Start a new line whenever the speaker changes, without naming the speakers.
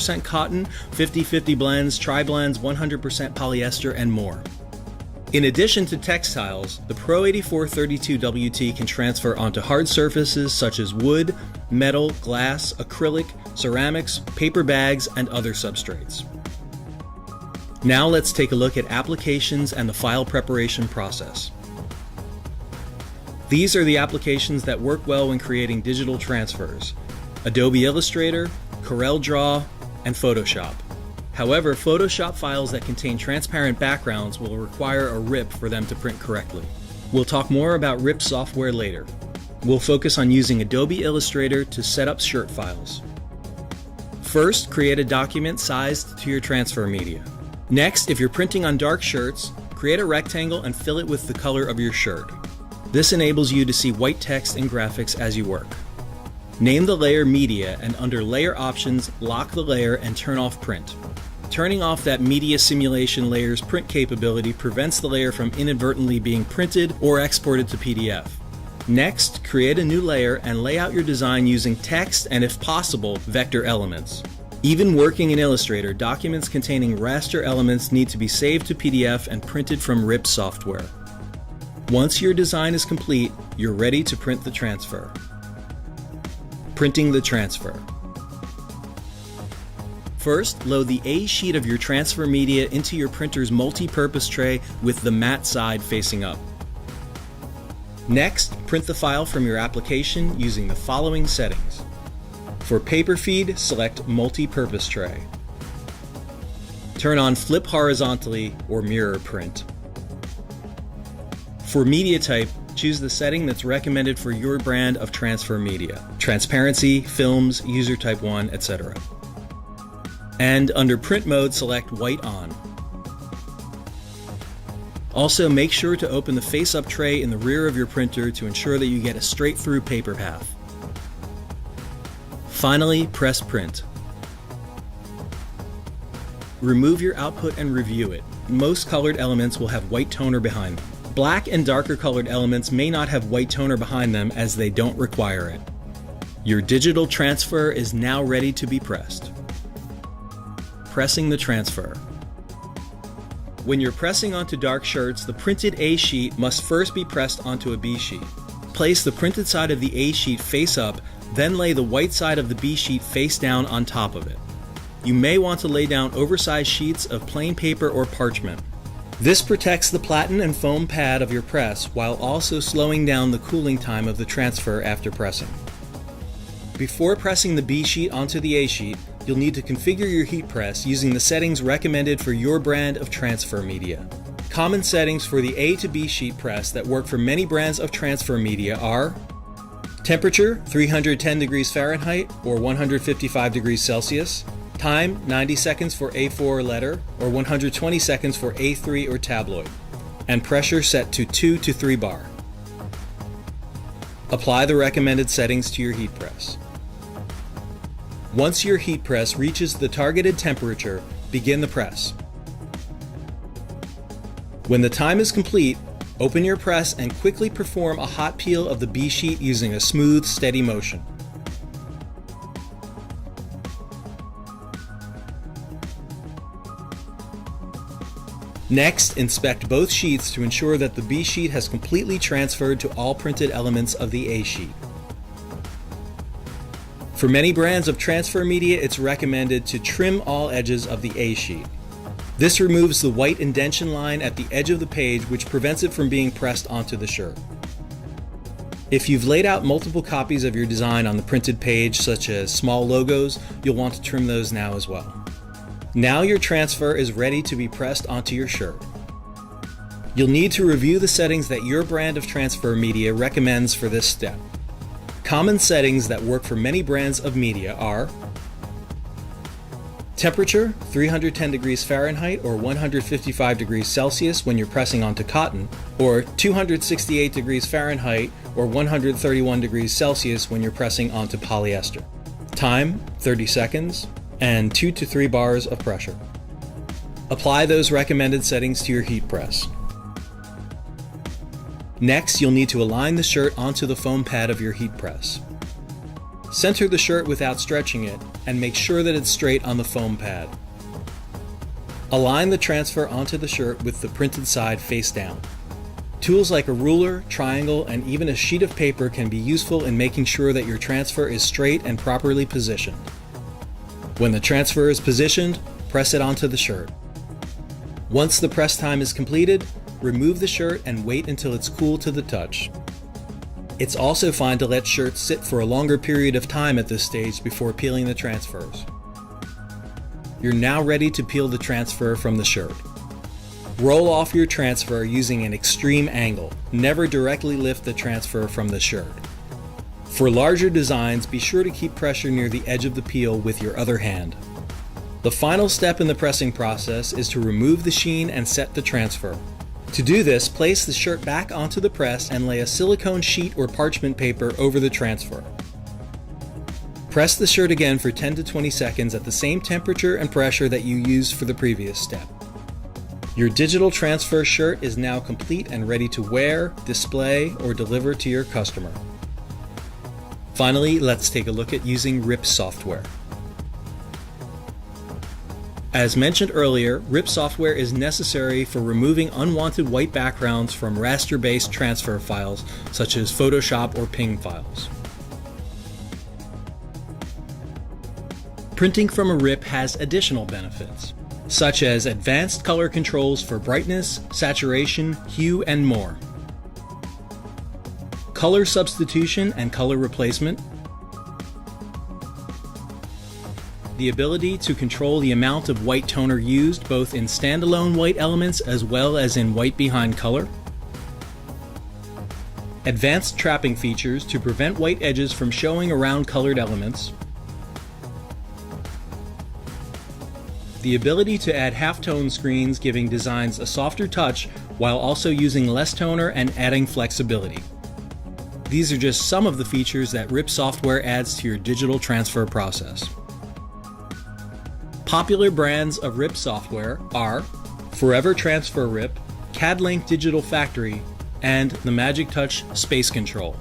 100% cotton, 50-50 blends, tri-blends, 100% polyester, and more. In addition to textiles, the Pro 8432 WT can transfer onto hard surfaces such as wood, metal, glass, acrylic, ceramics, paper bags, and other substrates. Now let's take a look at applications and the file preparation process. These are the applications that work well when creating digital transfers: Adobe Illustrator, CorelDRAW, and Photoshop. However, Photoshop files that contain transparent backgrounds will require a RIP for them to print correctly. We'll talk more about RIP software later. We'll focus on using Adobe Illustrator to set up shirt files. First, create a document sized to your transfer media. Next, if you're printing on dark shirts, create a rectangle and fill it with the color of your shirt. This enables you to see white text and graphics as you work. Name the layer Media, and under Layer Options, lock the layer and turn off Print. Turning off that Media Simulation layer's print capability prevents the layer from inadvertently being printed or exported to PDF. Next, create a new layer and lay out your design using text and, if possible, vector elements. Even working in Illustrator, documents containing raster elements need to be saved to PDF and printed from RIP software. Once your design is complete, you're ready to print the transfer. Printing the transfer. First, load the A sheet of your transfer media into your printer's multi-purpose tray with the matte side facing up. Next, print the file from your application using the following settings. For paper feed, select multi-purpose tray. Turn on flip horizontally or mirror print. For media type, choose the setting that's recommended for your brand of transfer media: transparency, films, user type 1, etc. And under print mode, select white on. Also, make sure to open the face-up tray in the rear of your printer to ensure that you get a straight-through paper path. Finally, press print. Remove your output and review it. Most colored elements will have white toner behind them. Black and darker colored elements may not have white toner behind them as they don't require it. Your digital transfer is now ready to be pressed. Pressing the transfer. When you're pressing onto dark shirts, the printed A sheet must first be pressed onto a B sheet. Place the printed side of the A sheet face up, then lay the white side of the B sheet face down on top of it. You may want to lay down oversized sheets of plain paper or parchment. This protects the platen and foam pad of your press while also slowing down the cooling time of the transfer after pressing. Before pressing the B sheet onto the A sheet, you'll need to configure your heat press using the settings recommended for your brand of transfer media. Common settings for the A to B sheet press that work for many brands of transfer media are: temperature 310 degrees Fahrenheit or 155 degrees Celsius, time 90 seconds for A4 letter or 120 seconds for A3 or tabloid, and pressure set to 2 to 3 bar. Apply the recommended settings to your heat press. Once your heat press reaches the targeted temperature, begin the press. When the time is complete, open your press and quickly perform a hot peel of the B sheet using a smooth, steady motion. Next, inspect both sheets to ensure that the B sheet has completely transferred to all printed elements of the A sheet. For many brands of transfer media, it's recommended to trim all edges of the A sheet. This removes the white indentation line at the edge of the page, which prevents it from being pressed onto the shirt. If you've laid out multiple copies of your design on the printed page, such as small logos, you'll want to trim those now as well. Now your transfer is ready to be pressed onto your shirt. You'll need to review the settings that your brand of transfer media recommends for this step. Common settings that work for many brands of media are: temperature 310 degrees Fahrenheit or 155 degrees Celsius when you're pressing onto cotton, or 268 degrees Fahrenheit or 131 degrees Celsius when you're pressing onto polyester. Time 30 seconds, and 2 to 3 bars of pressure. Apply those recommended settings to your heat press. Next, you'll need to align the shirt onto the foam pad of your heat press. Center the shirt without stretching it, and make sure that it's straight on the foam pad. Align the transfer onto the shirt with the printed side face down. Tools like a ruler, triangle, and even a sheet of paper can be useful in making sure that your transfer is straight and properly positioned. When the transfer is positioned, press it onto the shirt. Once the press time is completed, remove the shirt and wait until it's cool to the touch. It's also fine to let shirts sit for a longer period of time at this stage before peeling the transfers. You're now ready to peel the transfer from the shirt. Roll off your transfer using an extreme angle. Never directly lift the transfer from the shirt. For larger designs, be sure to keep pressure near the edge of the peel with your other hand. The final step in the pressing process is to remove the sheen and set the transfer. To do this, place the shirt back onto the press and lay a silicone sheet or parchment paper over the transfer. Press the shirt again for 10 to 20 seconds at the same temperature and pressure that you used for the previous step. Your digital transfer shirt is now complete and ready to wear, display, or deliver to your customer. Finally, let's take a look at using RIP software. As mentioned earlier, RIP software is necessary for removing unwanted white backgrounds from raster-based transfer files such as Photoshop or PNG files. Printing from a RIP has additional benefits, such as advanced color controls for brightness, saturation, hue, and more. Color substitution and color replacement. The ability to control the amount of white toner used both in standalone white elements as well as in white behind color. Advanced trapping features to prevent white edges from showing around colored elements. The ability to add halftone screens, giving designs a softer touch while also using less toner and adding flexibility. These are just some of the features that RIP software adds to your digital transfer process. Popular brands of RIP software are Forever Transfer RIP, CAD Link Digital Factory, and the Magic Touch Space Control.